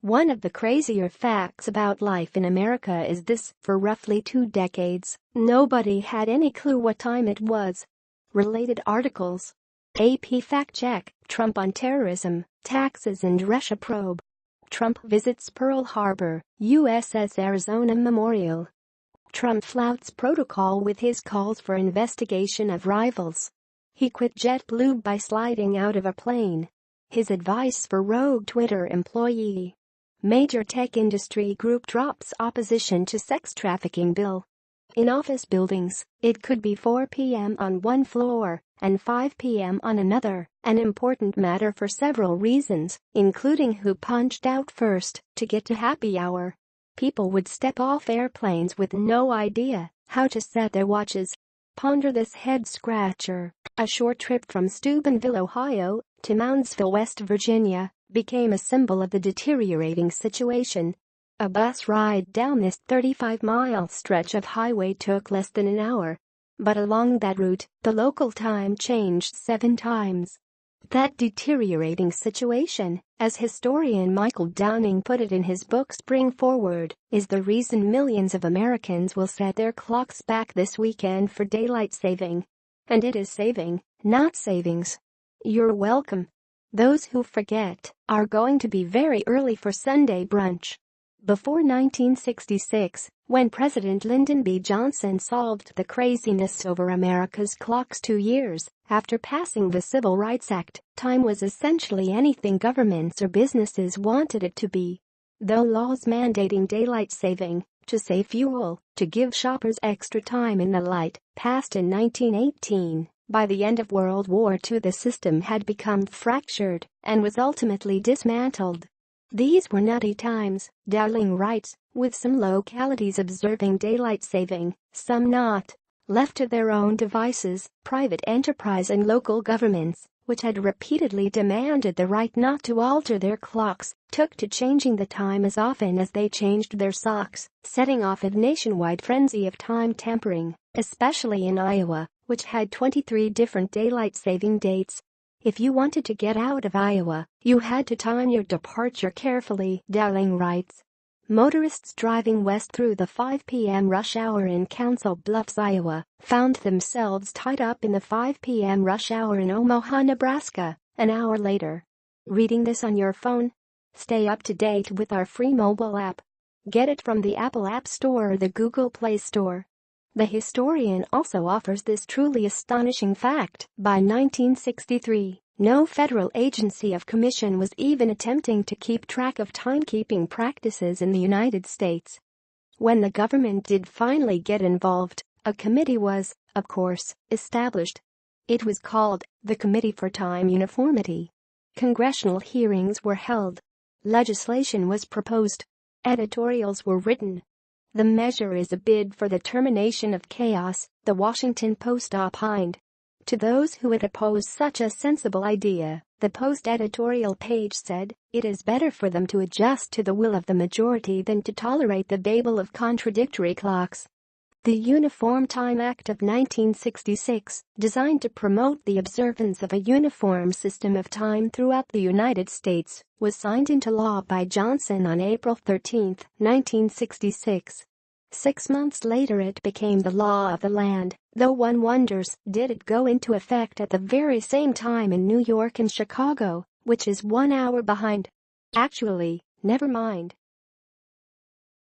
One of the crazier facts about life in America is this: for roughly 2 decades, nobody had any clue what time it was. Related articles. AP fact check: Trump on terrorism, taxes and Russia probe. Trump visits Pearl Harbor, USS Arizona Memorial. Trump flouts protocol with his calls for investigation of rivals. He quit JetBlue by sliding out of a plane. His advice for rogue Twitter employee. Major tech industry group drops opposition to sex trafficking bill. In office buildings, it could be 4 p.m. on one floor and 5 p.m. on another, an important matter for several reasons, including who punched out first to get to happy hour. People would step off airplanes with no idea how to set their watches. Ponder this head-scratcher. A short trip from Steubenville, Ohio, to Moundsville, West Virginia, became a symbol of the deteriorating situation. A bus ride down this 35-mile stretch of highway took less than an hour. But along that route, the local time changed 7 times. That deteriorating situation, as historian Michael Downing put it in his book Spring Forward, is the reason millions of Americans will set their clocks back this weekend for daylight saving. And it is saving, not savings. You're welcome. Those who forget are going to be very early for Sunday brunch. Before 1966, when President Lyndon B. Johnson solved the craziness over America's clocks 2 years after passing the Civil Rights Act, time was essentially anything governments or businesses wanted it to be. Though laws mandating daylight saving, to save fuel, to give shoppers extra time in the light, passed in 1918, by the end of World War II the system had become fractured and was ultimately dismantled. These were nutty times, Dowling writes, with some localities observing daylight saving, some not. Left to their own devices, private enterprise and local governments, which had repeatedly demanded the right not to alter their clocks, took to changing the time as often as they changed their socks, setting off a nationwide frenzy of time tampering, especially in Iowa, which had 23 different daylight saving dates. If you wanted to get out of Iowa, you had to time your departure carefully, Dowling writes. Motorists driving west through the 5 p.m. rush hour in Council Bluffs, Iowa, found themselves tied up in the 5 p.m. rush hour in Omaha, Nebraska, an hour later. Reading this on your phone? Stay up to date with our free mobile app. Get it from the Apple App Store or the Google Play Store. The historian also offers this truly astonishing fact: by 1963, no federal agency of commission was even attempting to keep track of timekeeping practices in the United States. When the government did finally get involved, a committee was, of course, established. It was called the Committee for Time Uniformity. Congressional hearings were held. Legislation was proposed. Editorials were written. The measure is a bid for the termination of chaos, the Washington Post opined. To those who would oppose such a sensible idea, the Post editorial page said, it is better for them to adjust to the will of the majority than to tolerate the babel of contradictory clocks. The Uniform Time Act of 1966, designed to promote the observance of a uniform system of time throughout the United States, was signed into law by Johnson on April 13, 1966. 6 months later it became the law of the land, though one wonders, did it go into effect at the very same time in New York and Chicago, which is 1 hour behind? Actually, never mind.